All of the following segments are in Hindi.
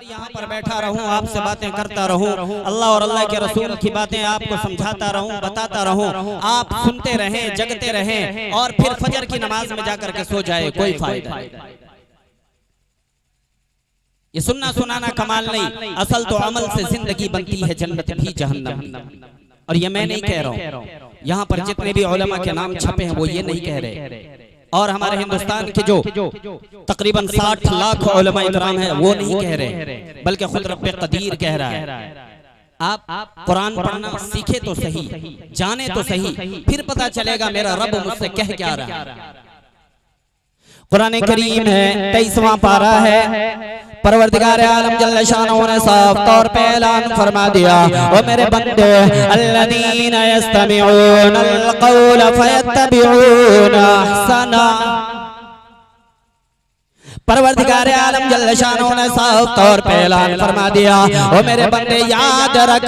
यहाँ पर बैठा रहूं, आपसे बातें करता रहूं, अल्लाह और अल्लाह के रसूल की बातें आपको समझाता रहूं, बताता रहूं, आप सुनते रहें, जगते रहें और फिर फजर की नमाज में जाकर के सो जाए, कोई फायदा नहीं। ये सुनना सुनाना कमाल नहीं, असल तो अमल से जिंदगी बनती है, जन्नत भी जहन्नम। और ये मैं नहीं कह रहा हूँ, यहाँ पर जितने भी उलमा के नाम छपे हैं वो ये नहीं कह रहे, और हमारे हिंदुस्तान के जो तकरीबन 60 लाख उलमा इकराम है वो नहीं कह रहे, बल्कि खुद रब्बे कदीर कह रहा है। आप कुरान पढ़ना सीखे तो सही, जाने तो सही, फिर पता चलेगा मेरा रब मुझसे कह क्या रहा है। कुरान करीम है 23वां पारा है, परवरदिगार आलम जल्ल शानहू ने साफ तौर पे ऐलान फरमा दिया, ओ मेरे बंदे अल्लज़ीना यस्तमिऊना अल-क़ौला फयत्तबिऊना अहसना। परवरदिगार आलम जल्ल शानहू ने साफ तौर पे ऐलान फरमा दिया, ओ मेरे बंदे याद रख,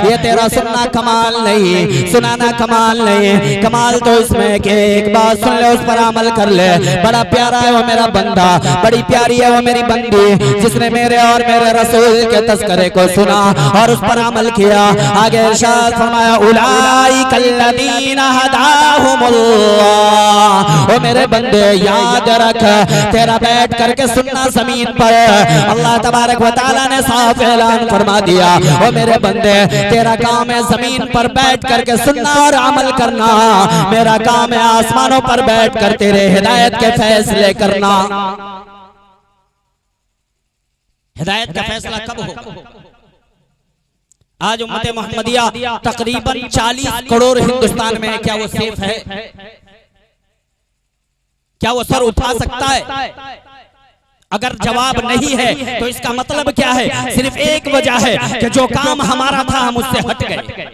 ये तेरा सुनना कमाल नहीं, सुनाना कमाल नहीं, कमाल तो इसमें कि एक बात सुन ले, उस पर अमल कर ले। बड़ा प्यारा है वो मेरा बंदा, बड़ी प्यारी है वो मेरी बंदी, जिसने मेरे और मेरे रसूल के तज़किरे को सुना और उस पर अमल किया। आगे इरशाद फरमाया, उलाइकल लज़ीना हदाहुमुल्लाह। ओ मेरे बंदे याद रख, तेरा बैठ करके सुनना जमीन पर, अल्लाह तबारक व तआला ने साफ ऐलान फरमा दिया, ओ मेरे बंदे तेरा काम है जमीन पर बैठ करके सुनना और अमल करना, मेरा काम है आसमानों पर बैठ कर तेरे हिदायत के फैसले करना। हिदायत का फैसला कब हो? आज उम्मत मोहम्मदिया तकरीबन 40 करोड़ हिंदुस्तान में है, क्या वो सेफ है? क्या वो सर उठा सकता है? अगर जवाब नहीं है तो इसका मतलब क्या है? सिर्फ एक वजह है कि जो काम हमारा था हम उससे हट गए,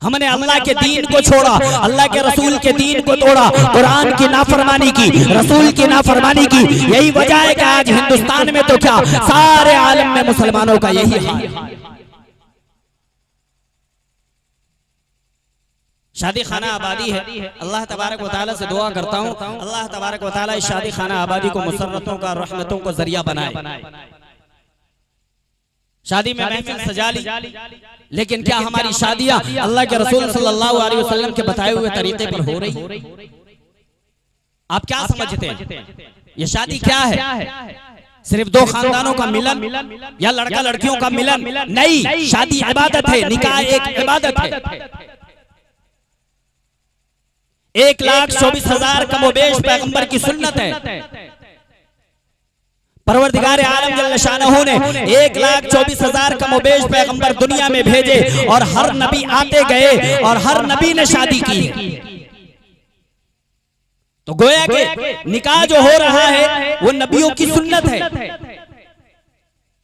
हमने अल्लाह के दीन को छोड़ा, अल्लाह के रसूल के दीन को तोड़ा, कुरान की नाफरमानी की, रसूल की नाफरमानी की। यही वजह है कि आज हिंदुस्तान में तो क्या सारे आलम में मुसलमानों का यही हाल है। शादी खाना आबादी है, अल्लाह तबारक व तआला से दुआ करता हूँ, अल्लाह तबारक व तआला इस शादी खाना आबादी को मुसर्रतों का, रहमतों को जरिया बनाए। शादी में महफिल सजा ली, लेकिन क्या हमारी शादियां अल्लाह के रसूल सल्लल्लाहु अलैहि वसल्लम के बताए हुए तरीके पर हो रही? आप क्या समझते हैं ये शादी क्या है? सिर्फ दो खानदानों का मिलन या लड़का लड़कियों का मिलन नहीं, शादी इबादत है, निकाह एक इबादत है। 1,24,000 कमोबेश पैगंबर की सुन्नत है। परवरदिगार आलम जल्ल शानहू ने 1,24,000 कमोबेश पैगंबर दुनिया में भेजे और हर नबी आते गए और हर नबी ने शादी की। तो गोया के निकाह जो हो रहा है वो नबियों की सुन्नत है।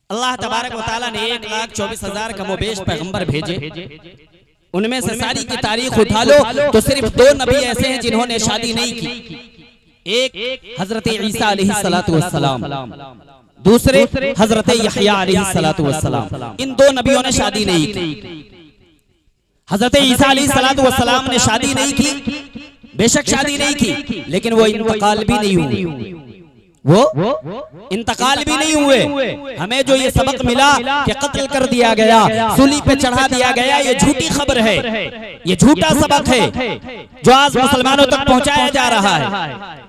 अल्लाह तबारक व तआला ने 1,24,000 कमोबेश पैगंबर भेजे, उनमें से सारी की तारीख उठा लो तो सिर्फ 2 नबी ऐसे हैं जिन्होंने शादी नहीं की। एक हजरत ईसा अलैहिस्सलातु वस्सलाम, दूसरे हजरत यहया अलैहिस्सलातु वस्सलाम। इन 2 नबियों ने शादी नहीं की। हजरत ईसा अलैहिस्सलातु वस्सलाम ने शादी नहीं की, बेशक शादी नहीं की, लेकिन वो इंतकाल भी नहीं हुए, वो इंतकाल भी नहीं हुए। हमें जो ये सबक मिला कि कत्ल कर दिया गया, सूली पे चढ़ा दिया गया, ये झूठी खबर है, ये झूठा सबक है जो आज मुसलमानों तक पहुंचाया जा रहा है।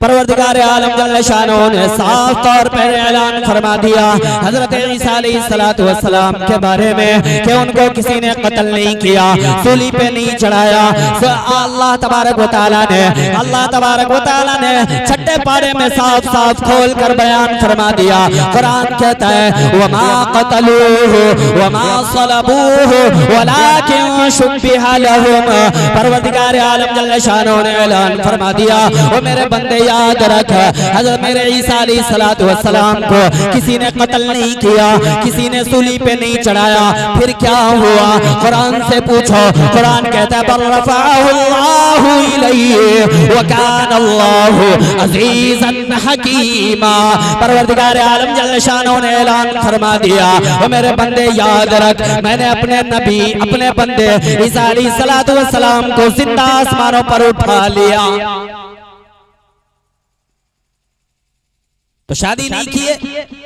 परवरदिगार आलम जल्ल शानहू ने साफ तौर पर ऐलान फरमा दिया हजरत ईसा अलैहिस्सलातु वस्सलाम के बारे में कि उनको किसी ने कत्ल नहीं किया, सूली पे नहीं चढ़ाया। अल्लाह तबारक व तआला ने छठे पारे में साफ साफ खोल कर बयान फरमा दिया। कुरान कहता है वमा क़तलूहु वमा सलबूहु वलाकिन शुब्बिहा लहुम। परवरदिगार आलम जल्ल शानहू ने ऐलान फरमा दिया, ओ मेरे बंदे याद रख, हज़रत मेरे ईसा अलैहिस्सलातु वस्सलाम को किसी ने कत्ल नहीं किया, किसी ने सूली पे नहीं चढ़ाया। फिर क्या हुआ? कुरान से पूछो। कुरान कहता है बल रफ़अहुल्लाहु इलैहि व कान अल्लाहु अज़ीज़न हकीमा। परवरदिगार आलम जल्ल शानहू ने ऐलान फरमा दिया, ओ मेरे बंदे याद रख, मैंने अपने नबी, अपने बंदे ईसा अलैहिस्सलातु वस्सलाम को जिंदा आसमानों पर उठा लिया। तो शादी नहीं की है,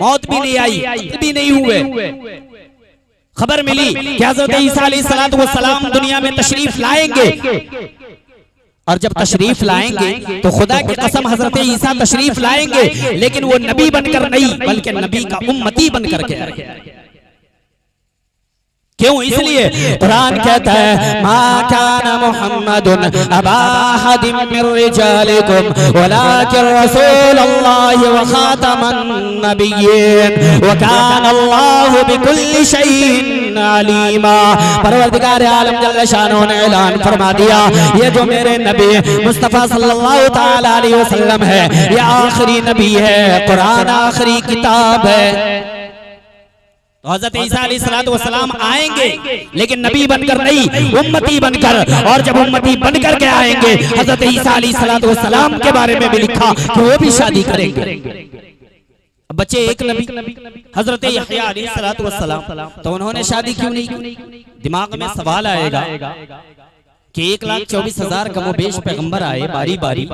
मौत भी नहीं आई, भी नहीं हुए। खबर मिली कि हजरत ईसा अलैहिस्सलाम दुनिया में तशरीफ लाएंगे, और जब तशरीफ लाएंगे तो खुदा की कसम हजरत ईसा तशरीफ लाएंगे, लेकिन वो नबी बनकर नहीं बल्कि नबी का उम्मती बनकर के आएंगे। क्यों? इसलिए कुरान कहता है मा काना मुहम्मदुन अबा अहदिम मिन रिजालिकुम वलाकिन रसूलुल्लाहि व खातमन नबिय्यीन व काना अल्लाहु बिकुल्लि शैइन अलीमा। परवरदिगार आलम जल्ल शानो ने ऐलान फरमा दिया, ये जो मेरे नबी मुस्तफा सल्लल्लाहु तआला अलैहि वसल्लम है, ये आखिरी नबी है, कुरान आखिरी किताब है। तो हजरत ईसा अलैहिस्सलाम आएंगे लेकिन नबी बनकर नहीं, उम्मती बनकर। और जब उम्मती बनकर के आएंगे, हजरत ईसा अलैहिस्सलाम के बारे में भी लिखा कि वो भी शादी करेंगे। अब बच्चे एक नबी हजरत यहया अलैहिस्सलाम, तो उन्होंने शादी क्यों नहीं की? दिमाग में सवाल आएगा कि 1,24,000 कमोबेश पैगंबर आए बारी बारी,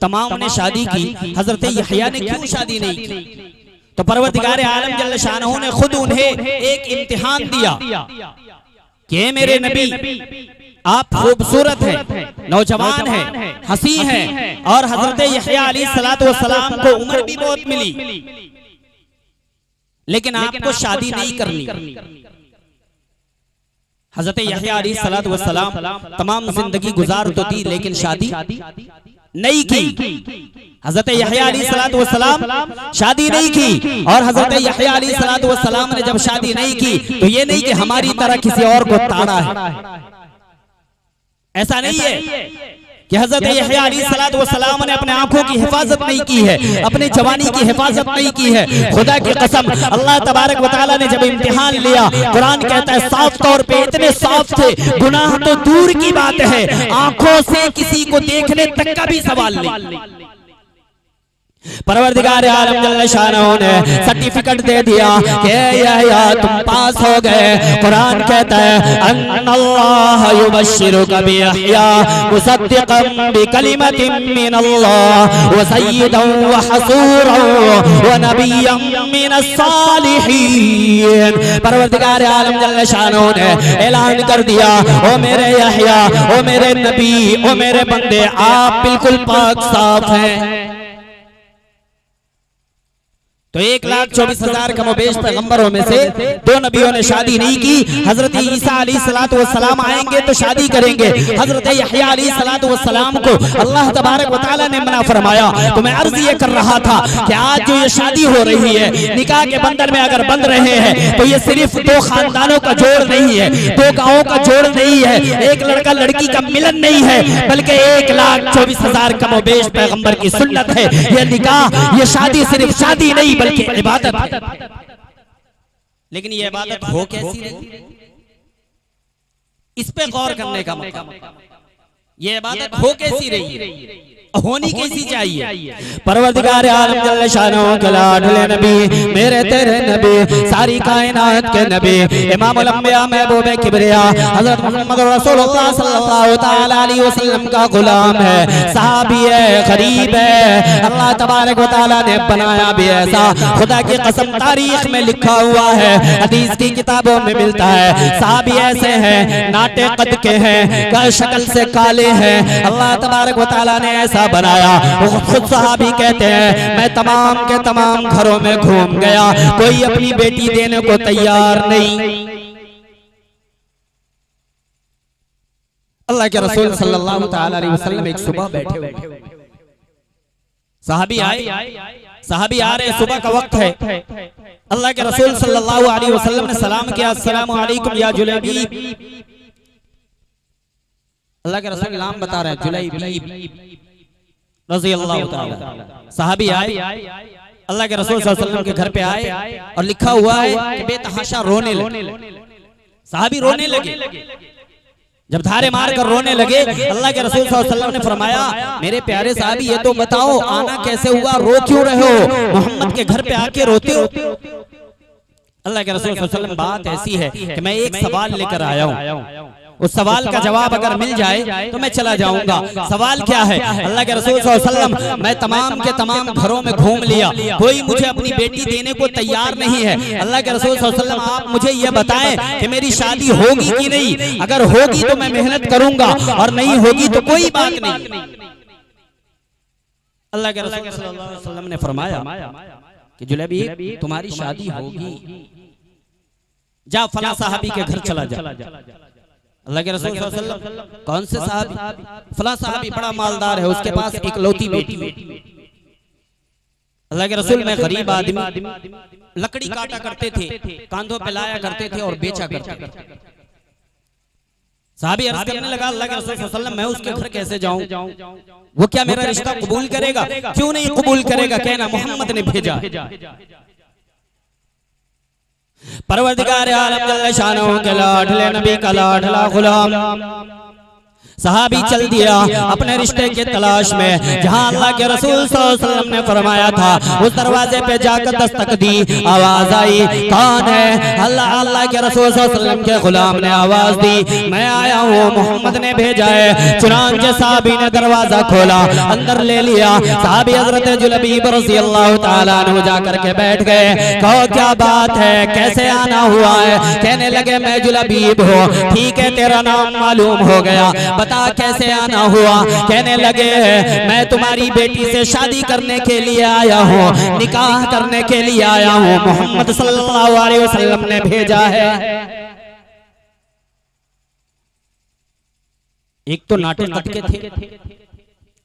तमाम ने शादी की, हजरत यहया ने क्यों शादी नहीं की? तो परवरदिगार आलम जल्ल शानहू ने खुद उन्हें एक इम्तिहान दिया कि मेरे नबी आप खूबसूरत हैं, नौजवान हैं, हसी हैं, और हजरत यहया अलैहिस्सलाम को उम्र भी बहुत मिली, लेकिन आपको शादी नहीं करनी। हजरत यहया अलैहिस्सलाम तमाम जिंदगी गुजार तो दी, लेकिन शादी नहीं की। हजरत यहया अलैहिस्सलाम शादी नहीं की, और हजरत यहया अलैहिस्सलाम ने जब शादी नहीं की तो ये नहीं कि हमारी तरह किसी और को ताड़ा है, ऐसा नहीं है कि हजरत यहया अलैहिस्सलाम ने अपने आंखों की हिफाजत नहीं की है, अपनी जवानी की हिफाजत नहीं की है। खुदा की कसम अल्लाह तबारक व तआला ने जब इम्तिहान लिया, कुरान कहता है साफ तौर पे इतने साफ थे, गुनाह तो दूर की बात है, आंखों से किसी को देखने तक का भी सवाल नहीं। परवरदिगार आलम जल्ल शानहू ने सर्टिफिकेट दे दिया कि यहया तुम पास हो गए। कुरान कहता है अन्नल्लाह युबश्शिरुका बियहया मुसद्दिक़न बिकलिमतिन मिनल्लाह व सय्यिदन व हसूरन व नबिय्यन मिनस सालिहीन। परवरदिगार आलम जल्ल शानहू ने ऐलान कर दिया, ओ मेरे यहया, ओ मेरे नबी, ओ मेरे बंदे, आप बिल्कुल पाक साफ हैं। तो 1,24,000 कमोबेश पैगंबरों में से 2 नबियों ने शादी नहीं की। हजरत ईसा अलैहिस्सलाम आएंगे तो शादी करेंगे। हजरत यहया अलैहिस्सलाम को अल्लाह तबारक व तआला ने मना फरमाया। तो मैं अर्ज ये कर रहा था कि आज जो ये शादी हो रही है, निकाह के बंधन में अगर बंध रहे हैं, तो ये सिर्फ 2 खानदानों का जोड़ नहीं है, 2 गांवों का जोड़ नहीं है, एक लड़का लड़की का मिलन नहीं है, बल्कि 1,24,000 कमोबेश पैगंबर की सुन्नत है। ये निकाह, ये शादी सिर्फ शादी नहीं बल्कि इबादत है। लेकिन ये इबादत हो कैसी रही, इस पे गौर करने का मौका। ये इबादत हो कैसी रही, होनी कैसी चाहिए। परवरदिगार आलम जल्ल शानहू के लाडले नबी, मेरे तेरे नबी, सारी कायनात के नबी, इमामुल अंबिया महबूब किबरिया हजरत मोहम्मद रसूलुल्लाह सल्लल्लाहु तआला अलैहि वसल्लम का गुलाम है, सहाबी है, गरीब है। अल्लाह तबारक व तआला ने बनाया भी ऐसा, खुदा की कसम तारीख में लिखा हुआ है, हदीस की किताबों में मिलता है। सहाबी ऐसे हैं, नाटे कद के हैं, शक्ल से काले हैं, अल्लाह तबारक व तआला ने ऐसा बनाया। वो खुद सहाबी कहते हैं, मैं तमाम के तमाम घरों में घूम गया, कोई अपनी बेटी देने को तैयार नहीं। अल्लाह के रसूल सल्लल्लाहु तआला अलैहि वसल्लम एक सुबह बैठे हुए, सहाबी सहाबी आ रहे, सुबह का वक्त है। अल्लाह के रसूल सल्लल्लाहु अलैहि वसल्लम ने सलाम किया, अस्सलामु अलैकुम या जुलैबीब। अल्लाह के रसूल नाम बता रहे हैं, जुलैबीब रज़ी अल्लाह ताला। सहाबी आए, अल्लाह के रसूल सल्लल्लाहु अलैहि वसल्लम के घर पे आए, और लिखा हुआ है कि बेतहाशा रोने लगे। सहाबी रोने लगे, जब धारे मार कर रोने लगे, अल्लाह के रसूल सल्लल्लाहु अलैहि वसल्लम ने फरमाया, मेरे प्यारे साहबी ये तो बताओ आना कैसे हुआ, रो क्यों रहे हो, मोहम्मद के घर पे आके रोते हो। अल्लाह के रसूल सल्लल्लाहु अलैहि वसल्लम, बात ऐसी है कि मैं एक सवाल लेकर आया हूँ, उस सवाल का जवाब अगर मिल जाए तो मैं चला जाऊंगा। सवाल क्या है? अल्लाह के रसूल सल्लल्लाहु अलैहि वसल्लम, मैं तमाम के तमाम घरों में घूम लिया, कोई मुझे अपनी बेटी देने को तैयार नहीं है। अल्लाह के रसूल सल्लल्लाहु अलैहि वसल्लम, आप मुझे ये बताएं कि मेरी शादी होगी कि नहीं? अगर होगी तो मैं मेहनत करूंगा और नहीं होगी तो कोई बात नहीं। अल्लाह के रसूल सल्लल्लाहु अलैहि वसल्लम ने फरमाया कि जुलैबीब, तुम्हारी शादी होगी, जा फला साहबी के घर चला जा। अल्लाह के रसूल सल्लल्लाहु अलैहि वसल्लम, कौन से साहबी? फला साहबी बड़ा मालदार है, उसके पास एक लौती बेटी। अल्लाह के रसूल, में गरीब आदमी, लकड़ी काटा करते थे, कांधों पे लाया करते थे और बेचा करते थे। साहबी अर्ज करने लगा, अल्लाह के रसूल सल्लल्लाहु अलैहि वसल्लम, मैं उसके घर कैसे जाऊं? वो क्या मेरा रिश्ता कबूल करेगा? क्यों नहीं कबूल करेगा? कहना मोहम्मद ने भेजा। परवरदिगार आलम जल्ल शानहू के लाडले नबी का लाडला गुलाम सहाबी चल दिया अपने रिश्ते के तलाश में। जहां अल्लाह के रसूल सल्लल्लाहु अलैहि वसल्लम ने फरमाया था, उस दरवाजे पे जाकर दस्तक दी, आवाज आई, कौन है? अल्लाह के रसूल सल्लल्लाहु अलैहि वसल्लम के गुलाम ने आवाज दी, मैं आया हूँ, मोहम्मद ने भेजा है। चुनांचे साहबी ने दरवाजा खोला, अंदर ले लिया। साहबी हजरत जुलैबीब रज़ियल्लाहु ताला अन्हु जाकर के बैठ गए। कहो क्या बात है, कैसे आना हुआ है? कहने लगे, मैं जुलैबीब हूँ। ठीक है, तेरा नाम मालूम हो गया, बता कैसे आना हुआ? कहने लगे, मैं तुम्हारी बेटी से शादी करने के लिए आया हूँ, निकाह करने के लिए आया हूँ, मोहम्मद सल्लल्लाहु अलैहि वसल्लम ने भेजा है। एक तो नाटे कटके थे,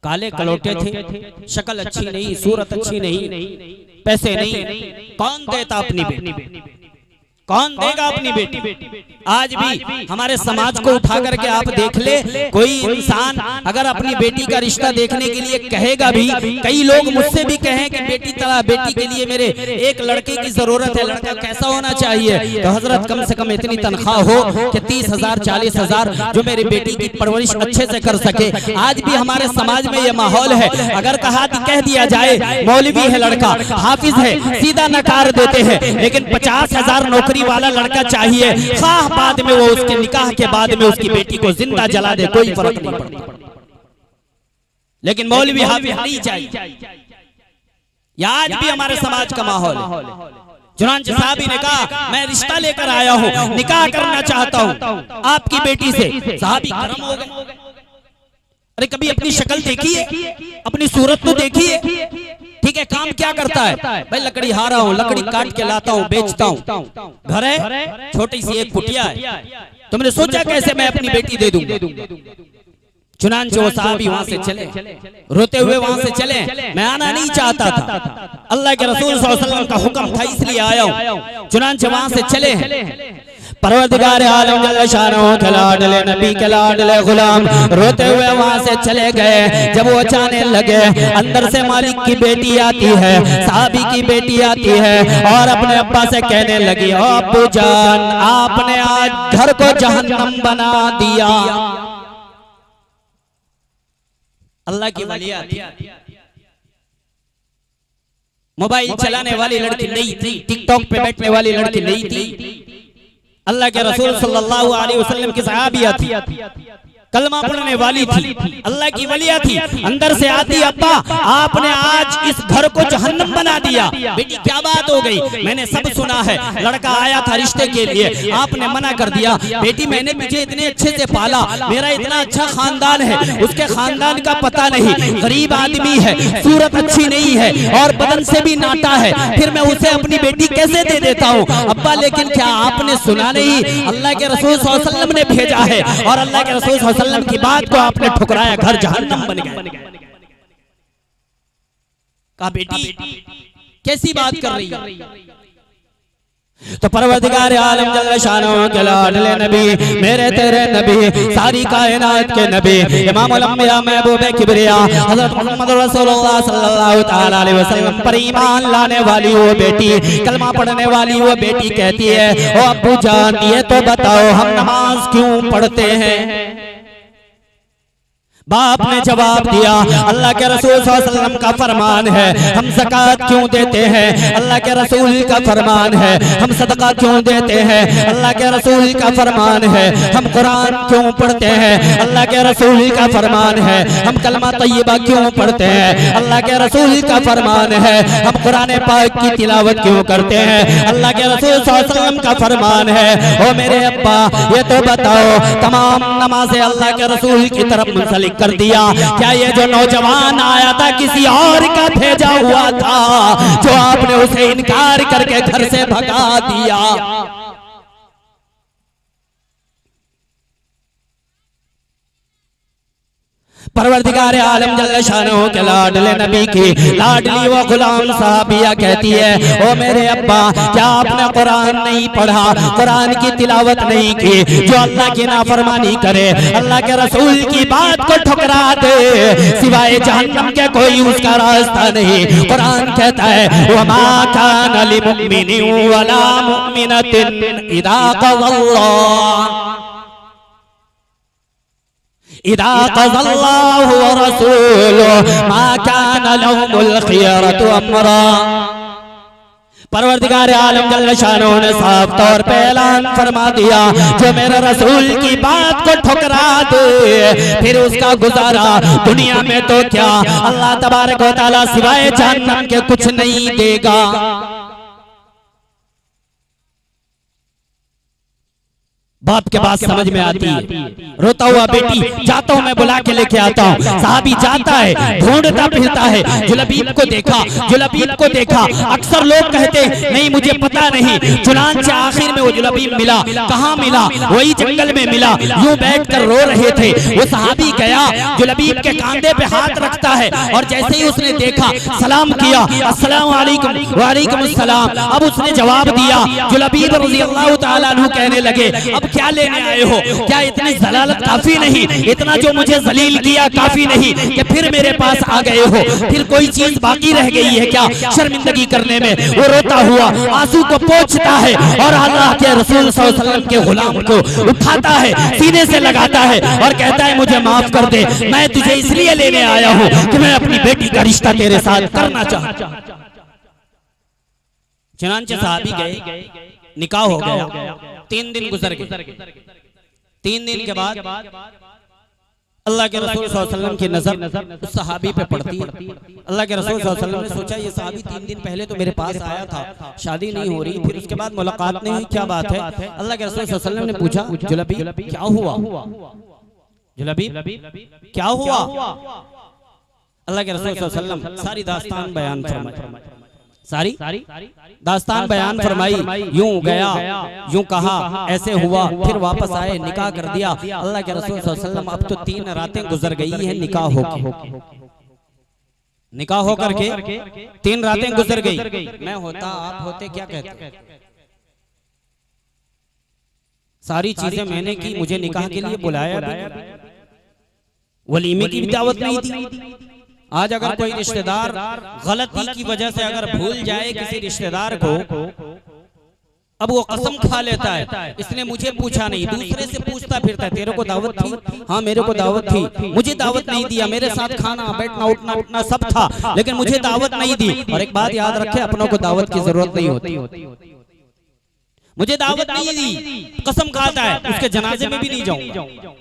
काले कलौटे थे, शक्ल अच्छी नहीं, सूरत अच्छी नहीं, पैसे नहीं, कौन देता अपनी बेटी? कौन देगा अपनी बेटी? आज भी हमारे समाज को उठा करके आप देख ले, कोई इंसान अगर अपनी बेटी का रिश्ता देखने के लिए कहेगा भी, कई लोग मुझसे भी कहें कि बेटी के लिए मेरे एक लड़के की जरूरत है, लड़का कैसा होना चाहिए? तो हजरत कम से कम इतनी तनख्वाह हो कि 30,000 40,000 जो मेरी बेटी की परवरिश अच्छे से कर सके। आज भी हमारे समाज में ये माहौल है, अगर कह दिया जाए मौलवी है लड़का, हाफिज है, सीधा नकार देते हैं, लेकिन 50,000 नौकरी वाला लड़का चाहिए, खाह बाद में वो उसके निकाह के बाद में उसकी बेटी को जिंदा जला दे, कोई फर्क नहीं पड़ता, लेकिन मौलवी हाफिज नहीं चाहिए। आज भी हमारे समाज का माहौल है। चुनांचे साहबी ने कहा, मैं रिश्ता लेकर आया हूँ, निकाह करना चाहता हूँ आपकी बेटी से। साहबी गरम हो गए, अरे कभी अपनी शक्ल देखिए, अपनी सूरत तो देखिए। ठीक है, काम क्या करता है? भाई लकड़ी हारा हूँ, लकड़ी काट के लाता हूँ, बेचता हूँ, घर है, छोटी सी एक कुटिया है, तुमने सोचा कैसे मैं अपनी बेटी दे दूं? चुनांचे वो साहबी वहां से चले, रोते हुए वहां से चले, मैं आना नहीं चाहता था, अल्लाह के रसूल सल्लल्लाहु अलैहि वसल्लम का हुक्म था इसलिए आया हूँ। चुनांचे वहां से चले। परवरदिगार आलम जल्ल शानहू के लाडले नबी के लाडले गुलाम रोते हुए वहां से चले गए। जब वो जाने लगे, अंदर से मालिक की बेटी आती है, साहबी की बेटी आती है और अपने अब्बा से कहने लगी, ओ अब्बू जान, आपने आज घर को जहन्नम बना दिया। अल्लाह की वलिया थी, मोबाइल चलाने वाली लड़की नहीं थी, टिकटॉक पे बैठने वाली लड़की नहीं थी। अल्लाह के रसूल सल्लल्लाहु अलैहि वसल्लम की सहाबिया थी, कलमा पढ़ने वाली थी, अल्लाह की वलिया थी। अंदर से आती, अब्बा आपने आज इस घर को जहन्नम बना दिया। बेटी क्या बात हो गई? मैंने सब सुना है, लड़का आया था रिश्ते के लिए, आपने मना कर दिया। बेटी मैंने तुझे इतने अच्छे से पाला, मेरा इतना अच्छा खानदान है, उसके खानदान का पता नहीं, गरीब आदमी है, सूरत अच्छी नहीं है और बदन से भी नाटा है, फिर मैं उसे अपनी बेटी कैसे दे देता हूँ? अब्बा लेकिन क्या आपने सुना नहीं, अल्लाह के रसूल सल्लल्लाहु अलैहि वसल्लम ने भेजा है और अल्लाह के रसूल सल्लल्लाहु अलैहि वसल्लम की बात को आपने ठुकराया, घर जहन्नम बन गया। कहा बेटी कैसी बात कर रही है? तो परवरदिगार आलम जल्ल शानहू के लाडले नबी, मेरे तेरे नबी, सारी कायनात के नबी, इमामुल अंबिया महबूबे किबरिया हजरत मोहम्मद रसूलुल्लाह सल्लल्लाहु ताला अलैहि वसल्लम पर ईमान लाने वाली वो बेटी, कलमा पढ़ने वाली वो बेटी कहती है, ओ अब्बू जान ये तो बताओ हम नमाज क्यों पढ़ते हैं? बाप ने जवाब दिया, अल्लाह के रसूल सल्लल्लाहु अलैहि वसल्लम का फरमान है हम ज़कात क्यों देते हैं, अल्लाह के रसूल का फरमान है हम सदका क्यों देते हैं, अल्लाह के रसूल का फरमान है हम कुरान क्यों पढ़ते हैं, अल्लाह के रसूल का फरमान है हम कलमा तय्यबा क्यों पढ़ते हैं, अल्लाह के रसूल का फरमान है हम कुरान पाक की तिलावत क्यों करते हैं, अल्लाह के रसूल सल्लल्लाहु अलैहि वसल्लम का फरमान है। ओ मेरे अब्बा ये तो बताओ तमाम नमाज़ें अल्लाह के रसूल की तरफ मुंसलिक कर दिया, क्या ये जो नौजवान आया था किसी और का भेजा हुआ था जो आपने उसे इनकार करके घर से भगा दिया। परवरदिगार आलम जल्ल शानहू के लाडले नबी की लाडली व गुलाम साहबिया कहती है, ओ मेरे अब्बा क्या आपने कुरान नहीं पढ़ा, कुरान की तिलावत नहीं की, जो अल्लाह की नाफरमानी करे, अल्लाह के रसूल की बात को ठुकरा दे, सिवाय जहन्नम के कोई उसका रास्ता नहीं। कुरान कहता है वमा कान लिमुमिनिन वला मुमिनतिन इदा क़ज़ल्लाहु व रसूलुहु मा कान लहुमुल खियरतु अम्रा। परवरदिगार आलम जल्ल शानहू ने साफ तौर पे ऐलान फरमा दिया, जो मेरे रसूल की बात को ठुकरा दे फिर उसका गुजारा दुनिया में तो क्या अल्लाह तबारक व तआला सिवाय जहन्नम के कुछ नहीं देगा। बाप के बात समझ में आती है, रोता हुआ बेटी जाता हूं मैं बुला के लेके आता हूँ, साहबी जाता है ढूंढता फिरता है, जुलबीब को देखा, जुलबीब को देखा, अक्सर लोग कहते नहीं मुझे पता नहीं, चुनांचे आखिर में वो जुलबीब मिला, कहाँ मिला, वही जंगल में मिला, यूं बैठ कर रो रहे थे। वो साहबी गया जुलबीब के कांधे पे हाथ रखता है और जैसे ही उसने देखा सलाम किया, अस्सलाम वालेकुम, वालेकुम अस्सलाम। अब उसने जवाब दिया, जुलबीब रज़ियल्लाहु तआला अन्हु कहने लगे अब क्या लेने आए हो, क्या इतनी जलालत काफी नहीं, इतना जो मुझे जलील किया काफी नहीं कि फिर मेरे पास आ गए हो, फिर कोई चीज बाकी रह गई है क्या शर्मिंदगी करने में। वो रोता हुआ आंसू को पोंछता है और अल्लाह के रसूल सल्लल्लाहु अलैहि वसल्लम के गुलाम को उठाता है, सीने से लगाता है और कहता है मुझे माफ कर दे, मैं तुझे इसलिए लेने आया हूँ कि मैं अपनी बेटी का रिश्ता तेरे साथ करना चाहता हूँ। चुनांचे साहबी गए, निकाह हो गया, 3 दिन गुजर गए। 3 दिन के बाद अल्लाह के रसूल सल्लल्लाहु अलैहि वसल्लम की नजर उस सहाबी पे पड़ती है। अल्लाह के रसूल सल्लल्लाहु अलैहि वसल्लम ने सोचा ये सहाबी 3 दिन पहले तो मेरे पास आया था, शादी नहीं हो रही, फिर उसके बाद मुलाकात नहीं हुई, क्या बात है। अल्लाह के रसूल सल्लल्लाहु अलैहि वसल्लम ने पूछा जुलबीब क्या हुआ, जुलबीब क्या हुआ। अल्लाह के रसूल सल्लल्लाहु अलैहि वसल्लम सारी दास्तान बयान फरमाई, सारी दास्तान बयान फरमाई, यूं गया, यूं कहा, ऐसे हुआ, फिर वापस आए, निकाह कर दिया। अल्लाह के रसूल सल्लल्लाहु अलैहि वसल्लम अब तो 3 रातें गुजर गई है निकाह होके, निकाह होकर के 3 रातें गुजर गई। मैं होता आप होते क्या कहते, सारी चीजें मैंने की, मुझे निकाह के लिए बुलाया, वलीमे की भी दावत नहीं थी। आज अगर कोई रिश्तेदार गलती की वजह से अगर भूल जाए किसी रिश्तेदार को, अब वो कसम खा लेता है इसने मुझे पूछा नहीं, दूसरे से पूछता फिरता है तेरे को दावत थी, हाँ मेरे को दावत थी, मुझे दावत नहीं दिया, मेरे साथ खाना बैठना उठना उठना सब था लेकिन मुझे दावत नहीं दी। और एक बात याद रखे, अपनों को दावत की जरूरत नहीं होती, मुझे दावत नहीं दी, कसम खाता है उसके जनाजे में भी नहीं जाऊंगा।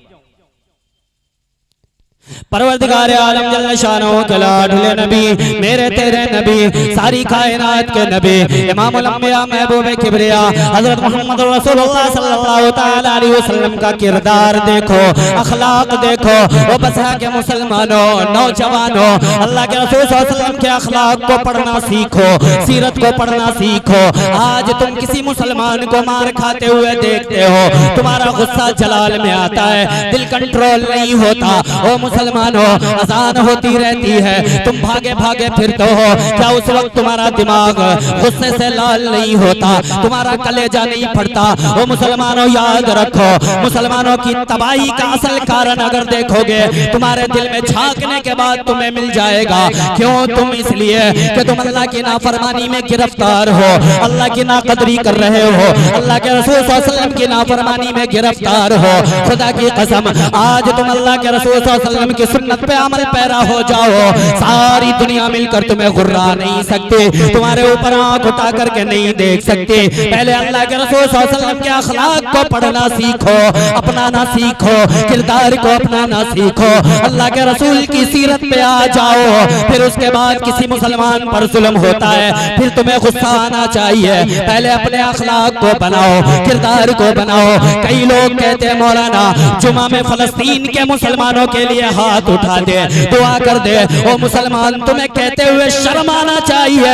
परवरदिगार आलम जल्ल शानहू के लाडले नबी, मेरे तेरे नबी, सारी कायनात के नबी, इमामुल अंबिया महबूबे किबरिया हजरत मोहम्मद रसूलुल्लाह सल्लल्लाहु तआला अलैहि वसल्लम का किरदार देखो, अखलाक देखो। वो बसा के मुसलमानों, नौजवानों, अल्लाह के रसूल सल्लल्लाहु अलैहि वसल्लम के अखलाक को पढ़ना सीखो, सीरत को पढ़ना सीखो। आज तुम किसी मुसलमान को मार खाते हुए देखते हो, तुम्हारा गुस्सा जलाल में आता है, दिल कंट्रोल नहीं होता। ओ मुसलमानों, अजान होती रहती है, तुम भागे भागे फिरते हो, क्या उस वक्त तुम्हारा दिमाग गुस्से से लाल नहीं होता, तुम्हारा कलेजा नहीं फटता। वो मुसलमानों याद रखो, मुसलमानों की तबाही का असल कारण अगर देखोगे तुम्हारे दिल में झांकने के बाद तुम्हें मिल जाएगा। क्यों? तुम इसलिए कि तुम अल्लाह की नाफरमानी में गिरफ्तार हो, अल्लाह की नाकदरी कर रहे हो, अल्लाह के रसूल सल्लल्लाहु अलैहि वसल्लम की नाफरमानी में गिरफ्तार हो। खुदा की कसम, आज तुम अल्लाह के रसूल सल्लल्लाहु अलैहि वसल्लम वसल्लम की सुन्नत पे अमल पैरा हो जाओ, सारी दुनिया मिलकर तुम्हें गुर्रा नहीं सकते, तुम्हारे ऊपर आंख उठा करके नहीं देख सकते। पहले अल्लाह के रसूल सल्लल्लाहु अलैहि वसल्लम के अखलाक को पढ़ना सीखो, अपनाना सीखो, किरदार को अपनाना सीखो, अल्लाह के रसूल की सीरत पे आ जाओ। फिर उसके बाद किसी मुसलमान पर जुल्म होता है, फिर तुम्हें गुस्सा आना चाहिए। पहले अपने अखलाक को बनाओ, किरदार को बनाओ। कई लोग कहते हैं मौलाना जुमा में फलस्तीन के मुसलमानों के लिए हाथ उठा दे, दुआ कर दे। ओ मुसलमान, तुम्हें कहते हुए शर्म आना चाहिए,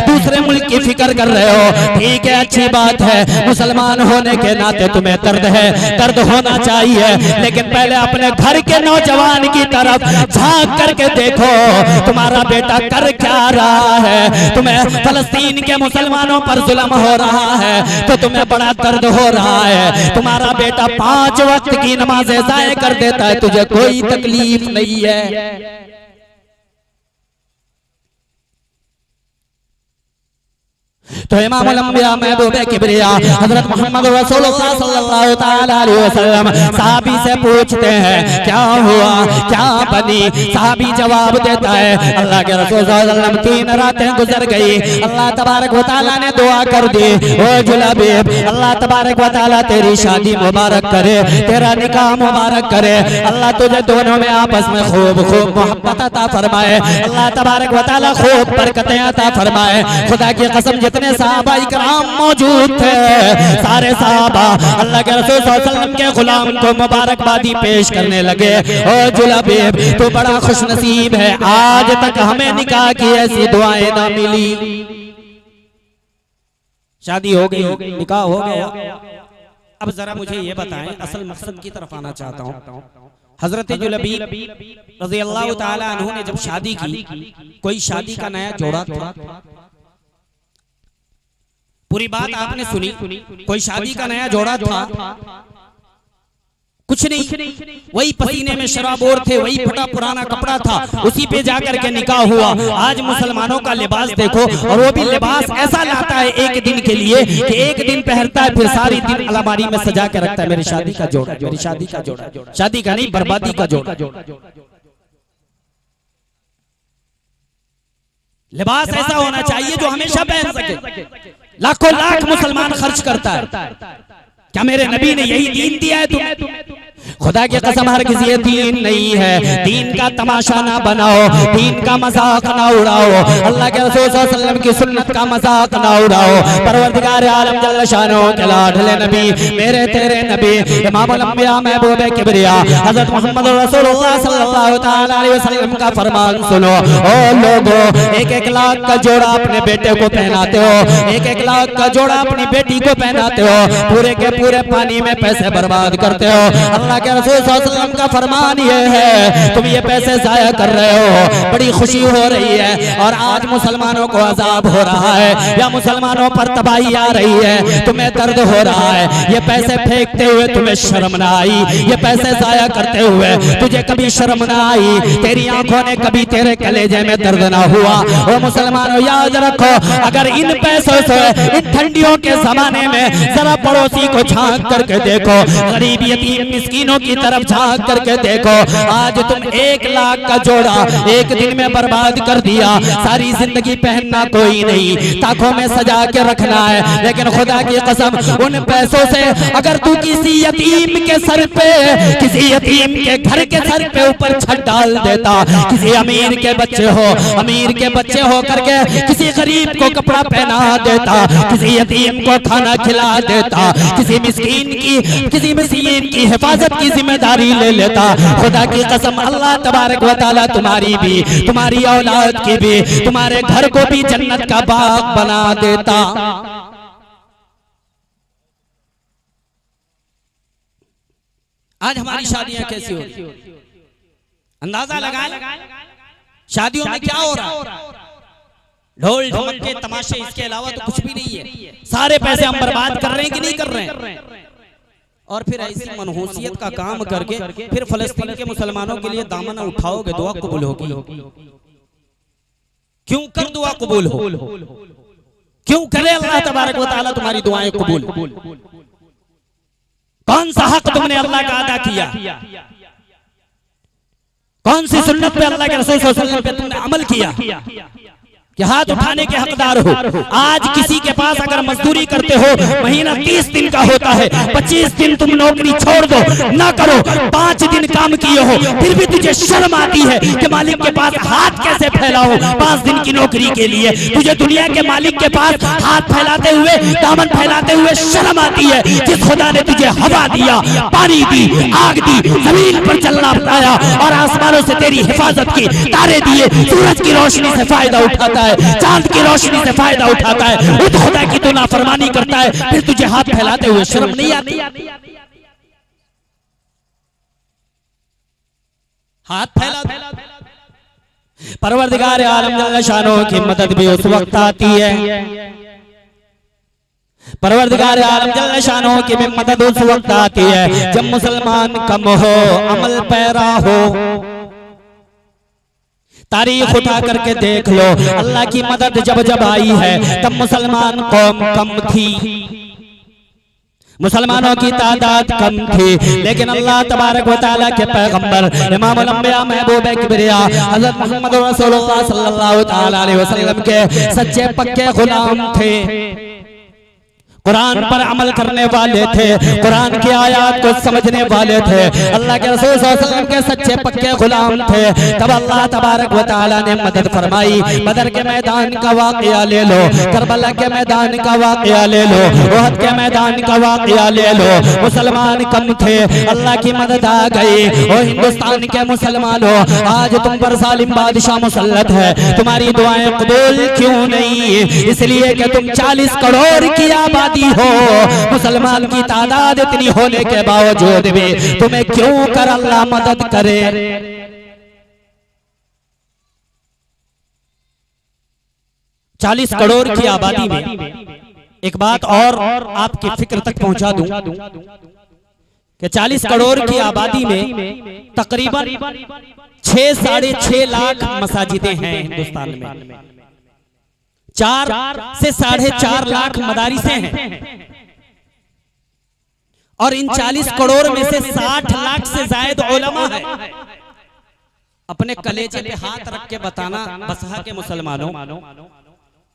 दूसरे मुल्क की फिक्र कर रहे हो। ठीक है, अच्छी बात है, मुसलमान होने के नाते तुम्हें दर्द है, दर्द होना चाहिए, लेकिन पहले अपने घर के नौजवान की तरफ झांक करके देखो, तुम्हारा बेटा कर क्या रहा है। तुम्हें फलस्तीन के मुसलमानों पर जुल्म हो रहा है तो तुम्हें बड़ा दर्द हो रहा है। तुम्हारा बेटा 5 वक्त की नमाजें ज़ाया कर देता है, तुझे कोई तकलीफ नहीं है। तो इमामुल अंबिया महबूब किबरिया हजरत मोहम्मद रसूलुल्लाह सल्लल्लाहु तआला अलैहि वसल्लम साहबी से पूछते हैं क्या हुआ, क्या बनी। साहबी जवाब देता है अल्लाह के रसूल सल्लल्लाहु अलैहि वसल्लम 3 रातें गुजर गई, अल्लाह तबारक व तआला ने दुआ कर दी, ओ जुलबीब अल्लाह तबारक व तआला तेरी शादी मुबारक करे, तेरा निकाह मुबारक करे, अल्लाह तुझे दोनों में आपस में खूब खूब मोहब्बत अता फरमाए, अल्लाह तबारक व तआला खूब बरकतें अता फरमाए। खुदा की कसम जितने साहबा इकराम मौजूद थे, सारे साहबा अल्लाह के रसूल सल्लल्लाहु अलैहि वसल्लम के गुलाम को मुबारकबादी पेश करने लगे। ओ जुलबीब तू बड़ा खुशनसीब है, आज तक हमें निकाह की ऐसी दुआएं ना मिली। शादी हो गई, निकाह हो गया। अब जरा मुझे ये बताएं, असल मकसद की तरफ आना चाहता हूं। हजरत जुलबीब रज़ियल्लाहु ताला अन्हु ने जब शादी की, कोई शादी का नया जोड़ा था, पूरी बात आपने सुनी, कोई शादी का नया जोड़ा था, कुछ नहीं, वही पसीने में शराबोर थे, वही फटा पुराना कपड़ा था, उसी पे जाकर के निकाह हुआ। आज मुसलमानों का लिबास देखो, और वो भी लिबास ऐसा लाता है एक दिन के लिए कि एक दिन पहनता है, फिर सारी दिन अलमारी में सजा के रखता है, मेरी शादी का जोड़ा, मेरी शादी का जोड़ा, शादी का नहीं बर्बादी का जोड़ा। लिबास ऐसा होना चाहिए जो हमेशा पहन सके। लाखों लाख मुसलमान खर्च करता है, क्या मेरे नबी ने यही दीन दिया है तुम्हें? खुदा की कसम हरगिज़ ये दीन नहीं है। दीन का तमाशा ना बनाओ, दीन का मजाक ना उड़ाओ, अल्लाह के रसूल सल्लल्लाहु अलैहि वसल्लम की सुन्नत का मजाक ना उड़ाओ। परवरदिगार आलम जल्ल शानो के लाडले नबी, मेरे तेरे नबी इमामुल अंबिया महबूब किबरिया हजरत मोहम्मद रसूलुल्लाह सल्लल्लाहु तआला अलैहि वसल्लम का फरमान सुनो। ओ लोगो, 1-1 लाख का जोड़ा अपने बेटे को पहनाते हो, 1-1 लाख का जोड़ा अपनी बेटी को पहनाते हो, पूरे के पूरे पानी में पैसे बर्बाद करते हो। अल्लाह के रसूल सल्लल्लाहु अलैहि वसल्लम का फरमान ये है, तुम ये पैसे जाया कर रहे हो, बड़ी खुशी हो रही है, और आज मुसलमानों को अजाब हो रहा है या मुसलमानों पर तबाही आ रही है, तुम्हें दर्द हो रहा है। ये पैसे फेंकते हुए तुम्हें शर्म ना आई, ये पैसे जाया करते हुए तुझे कभी शर्म ना आई, तेरी आंखों ने कभी तेरे कलेजे में दर्द ना हुआ। वो मुसलमानों याद रखो, अगर इन पैसों से इन ठंडियों के जमाने में जरा पड़ोसी को झांक करके देखो, गरीब यतीम मिस्कीनों की तरफ झांक करके देखो, आज तुम 1 लाख का जोड़ा एक दिन में बर्बाद कर दिया। सारी जिंदगी पहनना कोई नहीं, ताकों में सजा के रखना है, लेकिन खुदा की कसम उन पैसों से अगर तू किसी यतीम के सर पे, किसी यतीम के घर के सर पे ऊपर छत डाल देता, किसी अमीर के बच्चे हो, अमीर के बच्चे हो करके किसी गरीब को कपड़ा पहना देता, किसी यतीम को खाना खिला देता, किसी मिस्कीन की हिफाजत की जिम्मेदारी ले लेता, खुदा की कसम अल्लाह तबारक व तआला तुम्हारी भी, तुम्हारी औलाद की भी, तुम्हारे घर को भी जन्नत का बाग बना देता। आज हमारी शादियां कैसी हो रही, अंदाजा लगाएं शादियों में क्या हो रहा है। ढोल ढमक्के तमाशे, इसके अलावा तो कुछ भी नहीं है। सारे पैसे हम बर्बाद कर रहे हैं कि नहीं कर रहे हैं, और फिर ऐसी मनहूसियत का काम करके फिर फलस्तीन के मुसलमानों के लिए दामन उठाओगे, दुआ कबूल होगी। क्यों कर दुआ कबूल हो, क्यों करे अल्लाह तबारक व तआला तुम्हारी दुआएं कबूल? कौन सा हक तुमने अल्लाह का अदा किया? कौन सी सुन्नत पे अल्लाह के रसूल सल्लल्लाहु अलैहि वसल्लम पे तुमने अमल किया कि हाथ उठाने के हकदार हो। आज किसी के पास अगर मजदूरी करते हो, महीना 30 दिन का होता है, 25 दिन तुम नौकरी छोड़ दो, ना करो, 5 दिन काम किए हो, फिर भी तुझे शर्म आती है कि मालिक के पास हाथ कैसे फैलाओ 5 दिन की नौकरी के लिए। तुझे दुनिया के मालिक के पास हाथ फैलाते हुए, दामन फैलाते हुए शर्म आती है। जिस खुदा ने तुझे हवा दिया, पानी दी, आग दी, जमीन पर चलना बताया और आसमानों से तेरी हिफाजत की, तारे दिए, सूरज की रोशनी से फायदा उठाता है, चांद की रोशनी से फायदा उठाता है, उस खुदा की तू नाफरमानी करता है, फिर तुझे हाथ फैलाते हुए शर्म नहीं आती? हाथ फैला परवरदिगार आलम जल्ल शानो की मदद भी उस वक्त आती है। परवरदिगार आलम जल्ल शानो की भी मदद उस वक्त आती है जब मुसलमान कम हो, अमल पैरा हो। तारीख उठा करके देख लो, अल्लाह की मदद जब जब आई है तब मुसलमान कौम कम थी, मुसलमानों की तादाद कम थी, लेकिन अल्लाह तबारक व तआला के पैगंबर इमामुल अंबिया महबूब किबरिया हज़रत मोहम्मद रसूलुल्लाह सल्लल्लाहु तआला अलैहि वसल्लम के सच्चे पक्के गुलाम थे, कुरान पर अमल करने वाले थे, कुरान की आयत को समझने वाले थे, अल्लाह के रसूल सल्लल्लाहु अलैहि वसल्लम के सच्चे पक्के गुलाम थे। तब अल्लाह तबारक व तआला ने मदद फरमाई। बदर के मैदान का वाक़या ले लो, करबला के मैदान का वाक़या ले लो, उहद के मैदान का वाक़या ले लो। मुसलमान कम थे, अल्लाह की मदद आ गई। ओ हिंदुस्तान के मुसलमानों, आज तुम पर जालिम बादशाह मुसल्लत है, तुम्हारी दुआएं कबूल क्यों नहीं? इसलिए कि तुम 40 करोड़ की आबादी हो, मुसलमान की तादाद इतनी होने के बावजूद भी तुम्हें क्यों कर अल्लाह मदद करे? 40 करोड़ की आबादी में एक बात और आपकी फिक्र तक पहुंचा दूं कि 40 करोड़ की आबादी में तकरीबन 6 साढ़े 6 लाख मसाजिदें हैं हिंदुस्तान में, 4 से 4.5 लाख मदारिसें हैं और इन 40 करोड़ में से 60 लाख से ज्यादा उलमा है। अपने कलेजे पे हाथ रख के बताना बसहा के मुसलमानों,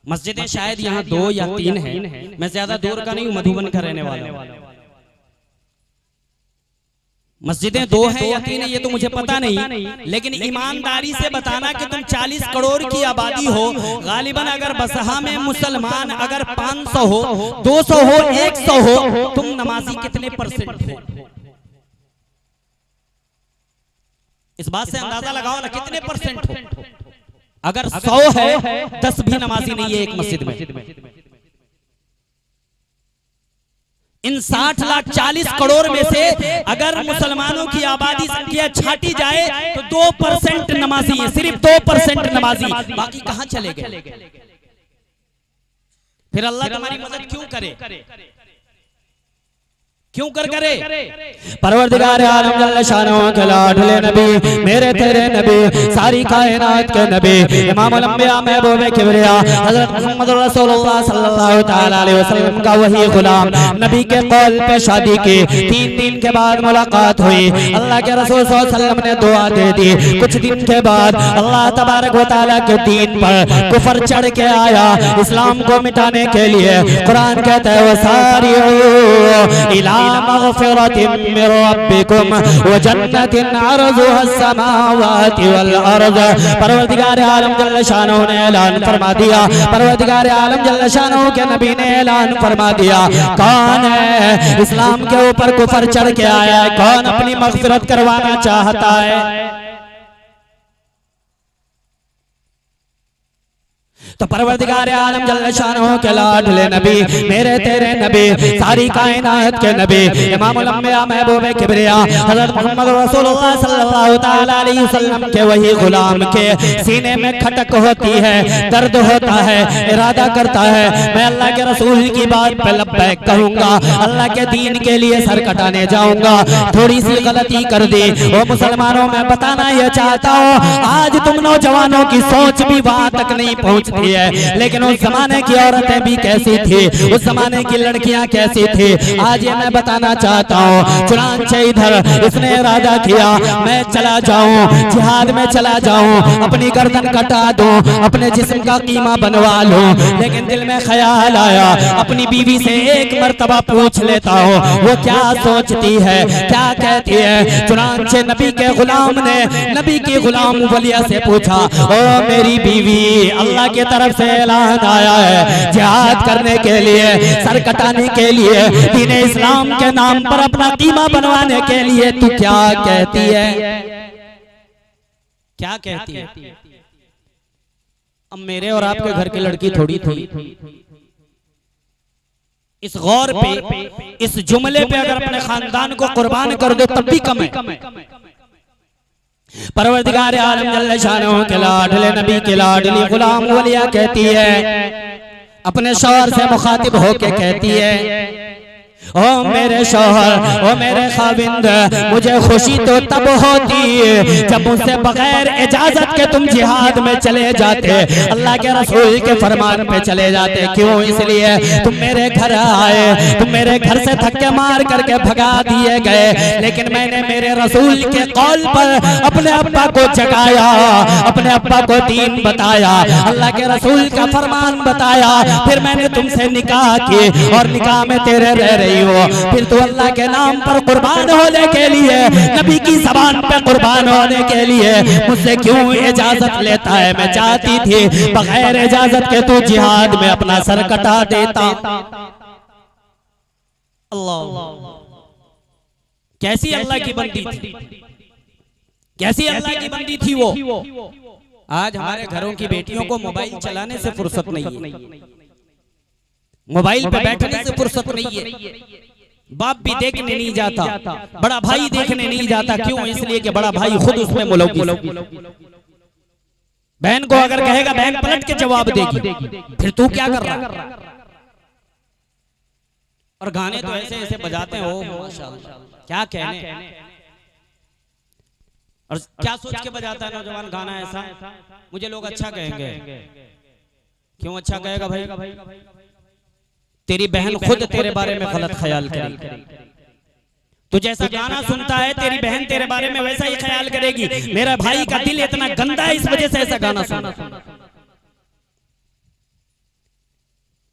मस्जिदें शायद यहाँ 2 या 3 हैं, मैं ज्यादा दूर का नहीं हूं, मधुबन का रहने वाला हूं। मस्जिदें 2 हैं या 3 हैं ये तो मुझे पता नहीं, लेकिन ईमानदारी से बताना कि तुम 40 करोड़ की आबादी हो, गालिबन अगर बसहा में मुसलमान अगर 500 हो, 200 हो, 100 हो, तुम नमाजी कितने परसेंट हो? इस बात से अंदाजा लगाओ ना कितने परसेंट हो। अगर 100 है 10 भी नमाजी नहीं है एक मस्जिद में। इन 60 लाख 40 करोड़ में से अगर मुसलमानों की आबादी संख्या छाटी जाए तो 2% नमाजी है, सिर्फ 2% नमाजी, बाकी कहां चले गए? फिर अल्लाह तुम्हारी मदद क्यों करे? क्यों करे? परवरदिगार आलम जल्ल शानो के लाडले नबी, मेरे तेरे नबी, सारी कायनात के नबी, इमामुल अंबिया महबूब किबरिया हज़रत मोहम्मद रसूलुल्लाह सल्लल्लाहु तआला अलैहि वसल्लम का वही गुलाम, नबी के कौल पे शादी की, 3 दिन के बाद मुलाकात हुई, अल्लाह के रसूल सल्लल्लाहु अलैहि वसल्लम ने दुआ दे दी। कुछ दिन के बाद अल्लाह तबारक व तआला के दीन पर कुफर चढ़ के आया, इस्लाम को मिटाने के लिए। कुरान कहता है वसारिऊ इला मग़फ़िरतिन मिन रब्बिकुम व जन्नतिन अर्ज़ुहा अस्समावाति वल अर्ज़। परवरदिगार आलम जल्ल शानहू ने ऐलान फरमा दिया, परवरदिगार आलम जल्ल शानहू के नबी ने ऐलान फरमा दिया, कौन है इस्लाम के ऊपर कुफर चढ़ के आया है, कौन अपनी मग़फ़िरत करवाना चाहता है? तो परवरदिगार आलम जल्ल शानहू के लाडले नबी, मेरे तेरे नबी, सारी कायनात के नबी, इमामुल अंबिया महबूब किबरिया हज़रत मोहम्मद रसूलुल्लाह सल्लल्लाहु तआला अलैहि वसल्लम के वही गुलाम के सीने में खटक होती है, दर्द होता है, इरादा करता है मैं अल्लाह के रसूल की बात पे लब्बैक कहूंगा, अल्लाह के दीन के लिए सर कटाने जाऊंगा। थोड़ी सी गलती कर दी। वो मुसलमानों, मैं बताना यह चाहता हूँ, आज तुम नौजवानों की सोच भी वहां तक नहीं पहुंचती है, लेकिन उस जमाने की औरतें भी कैसी थी, उस जमाने की लड़कियां कैसी थी, आज ये मैं बताना चाहता हूँ। चुनांचे इधर इसने इरादा किया मैं चला जाऊं, जिहाद में चला जाऊं, अपनी गर्दन कटा दूं, अपने जिस्म का कीमा बनवा लूं, लेकिन दिल में ख्याल आया अपनी बीवी से एक मर्तबा पूछ लेता हूँ वो क्या सोचती है, क्या कहती है। चुनांचे नबी के गुलाम ने नबी की गुलाम वलिया से पूछा, ओ मेरी बीवी, अल्लाह की तरफ से ऐलान आया है जिहाद करने के लिए, सर कटाने के लिए, दीन इस्लाम के नाम पर अपना कीमा बनवाने के लिए तू क्या कहती है, क्या कहती है। अब मेरे और आपके घर की लड़की थोड़ी थी। इस गौर पे, इस जुमले पे अगर अपने खानदान को कुर्बान कर दो तब भी कम है। परवरदिगार आलम जल्ल शानहू के लाडले नबी के लाडली गुलाम वलिया कहती है, अपने शौहर से मुखातिब होके कहती है, ओ मेरे शौहर, ओ मेरे खाविंद, मुझे खुशी तो तब होती जब मुझसे बगैर इजाजत के तुम जिहाद में चले जाते, अल्लाह के रसूल के फरमान पे चले जाते। क्यों? इसलिए तुम मेरे घर आए, तुम मेरे घर से धक्के मार करके भगा दिए गए, लेकिन मैंने मेरे रसूल के कौल पर अपने अब्बा को जगाया, अपने अब्बा को दीन बताया, अल्लाह के रसूल का फरमान बताया, फिर मैंने तुमसे निकाह की और निकाह में तेरे रह रही हो, फिर तो अल्लाह के नाम पर कुर्बान होने के लिए, नबी की ज़बान पे कुर्बान होने के लिए मुझसे क्यों इजाजत लेता है। मैं चाहती थी बगैर इजाजत के तू जिहाद में अपना सर कटा देता। अल्लाह, कैसी अल्लाह की बंदी थी, कैसी अल्लाह की बंदी थी वो। आज हमारे घरों की बेटियों को मोबाइल चलाने से फुर्सत नहीं है, मोबाइल पे बैठने से फुर्सत नहीं है, बाप भी देखने नहीं जाता, बड़ा भाई देखने नहीं जाता। क्यों? इसलिए कि बड़ा भाई खुद उसमें मुलव्विस। बहन को अगर कहेगा बहन पलट के जवाब देगी, फिर तू क्या कर रहा। और गाने तो ऐसे ऐसे बजाते हैं, ओ माशाअल्लाह, क्या कहने, और क्या सोच के बजाता है नौजवान गाना ऐसा, मुझे लोग अच्छा कहेंगे। क्यों अच्छा कहेगा भाई? तेरी बहन खुद तेरे बारे में गलत ख्याल करेगी। तो जैसा गाना सुनता है तेरी बहन तेरे बारे में वैसा ही ख्याल करेगी। मेरा भाई का दिल इतना गंदा है, इस वजह से ऐसा गाना सुना।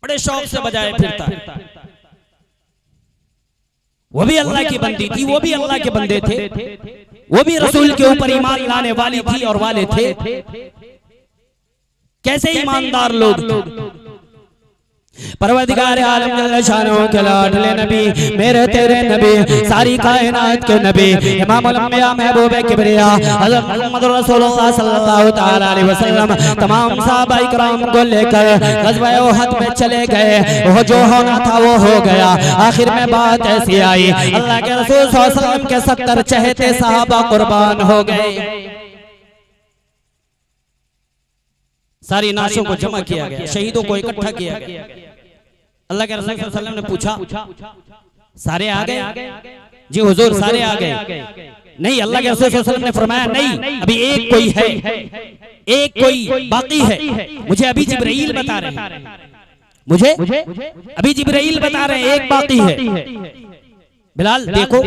बड़े शौक से बजाए फिरता। वो भी अल्लाह की बंदी थी, वो भी अल्लाह के बंदे थे, वो भी रसूल के ऊपर ईमान लाने वाली थी और वाले थे। कैसे ईमानदार लोग। परवरदिगार आलम जल्ल शानहू के लाडले नबी, मेरे तेरे नबी, सारी कायनात के नबी, इमामुल अंबिया महबूबे किबरिया हज़रत मुहम्मद रसूलुल्लाह सल्लल्लाहु तआला अलैहि वसल्लम तमाम सहाबा इकराम को लेकर ग़ज़वा उहद में चले गए। वो जो होना था वो हो गया। आखिर में बात ऐसी आई, अल्लाह के रसूल सल्लल्लाहु अलैहि वसल्लम के 70 चहेते सहाबा कुर्बान हो गए। सारी नाशों को जमा किया गया, शहीदों को इकट्ठा किया गया। अल्लाह के रसूल सल्लल्लाहु अलैहि वसल्लम ने पूछा, सारे आ गए? जी हुजूर सारे आ गए। नहीं, अल्लाह के रसूल सल्लल्लाहु अलैहि वसल्लम ने फरमाया नहीं, अभी एक कोई है, एक कोई बाकी है। मुझे अभी जिब्राइल बता रहे हैं, मुझे अभी जिब्राइल बता रहे हैं एक बाकी है। बिलाल देखो,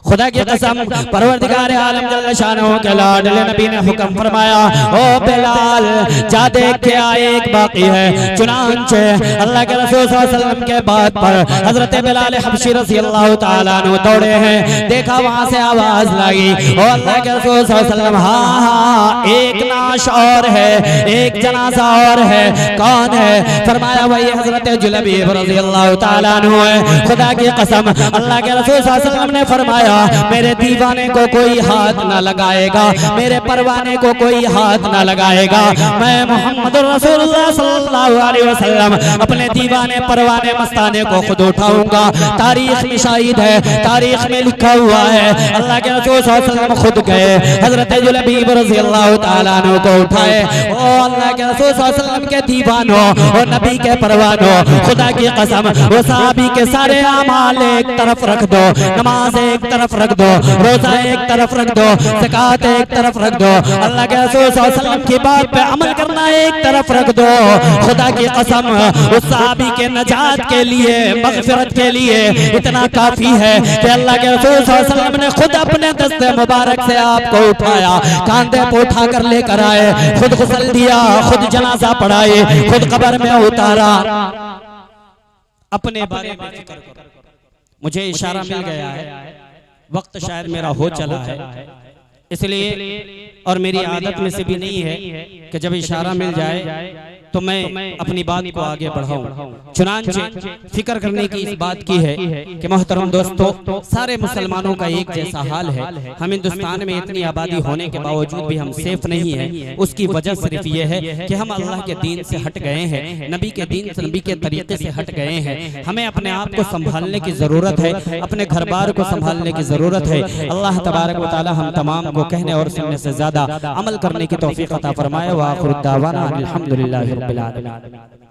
खुदा की कसम परवरदिगार आलम जल्ल शानहू के लाडले नबी ने हुक्म फरमाया, ओ बिलाल जा देख के आ, एक बाकी है। चुनांचे अल्लाह के रसूल सल्लल्लाहु अलैहि वसल्लम के बात पर हजरत बिलाल हबशी रज़ी अल्लाह तआला अन्हु दौड़े हैं। देखा वहां से आवाज लगी, ओ अल्लाह के रसूल सल्लल्लाहु अलैहि वसल्लम, हाँ एक नाश और है, एक जनाजा और है। कौन है? फरमाया वही हजरत जुलबीब रज़ी अल्लाह तआला अन्हु है। खुदा की कसम अल्लाह के रसूल सल्लल्लाहु अलैहि वसल्लम ने फरमाया, मेरे दीवाने को कोई हाथ ना लगाएगा, मेरे परवाने को कोई हाथ ना लगाएगा। मैं मोहम्मद रसूलुल्लाह सल्लल्लाहु अलैहि वसल्लम अपने दीवाने परवाने मस्ताने को खुद उठाऊंगा। तारीख में शाहिद है, तारीख में लिखा हुआ है, अल्लाह के रसूल सल्लल्लाहु अलैहि वसल्लम खुद गए, हजरत जुलबीब रज़ी अल्लाह तआला अन्हु को उठाए। ओ अल्लाह के रसूल सल्लल्लाहु अलैहि वसल्लम के दीवानों और नबी के परवानों, खुदा की कसम वो सहाबी के सारे अमाल एक तरफ रख दो, नमाज एक तरफ रख दो, रोजा एक तरफ रख दो, ज़कात एक तरफ रख दो, अल्लाह के रसूल सल्लल्लाहु अलैहि वसल्लम की बात पे अमल करना एक तरफ रख दो। खुदा की कसम उस सहाबी के नजात के लिए, मग़फ़िरत के लिए इतना काफी है कि अल्लाह के रसूल सल्लल्लाहु अलैहि वसल्लम ने खुद अपने दस्ते मुबारक से आपको उठाया, कांधे पे उठा कर लेकर आए, खुद गुस्ल दिया, खुद जनाजा पढ़ाए, खुद कब्र में उतारा। अपने बारे में फिक्र करो। मुझे इशारा मिल गया है, वक्त शायद मेरा हो चला है, इसलिए और मेरी आदत में से भी नहीं है कि जब इशारा मिल जाए तो मैं अपनी बात को आगे बढ़ाऊं। चुनांचे फिक्र करने की इस बात की है कि मोहतरम दोस्तों, सारे मुसलमानों का एक जैसा हाल है। हम हिंदुस्तान में इतनी आबादी होने के बावजूद भी हम सेफ नहीं है। उसकी वजह सिर्फ ये है कि हम अल्लाह के दीन से हट गए हैं, नबी के दीन से, नबी के तरीके से हट गए हैं। हमें अपने आप को संभालने की जरूरत है, अपने घर बार को संभालने की जरूरत है। अल्लाह तबारक व तआला हम तमाम को कहने और सुनने से ज्यादा अमल करने की तौफीक अता फरमाए। व आखिर दावाना अल्हम्दुलिल्लाहि रब्बिल आलमीन।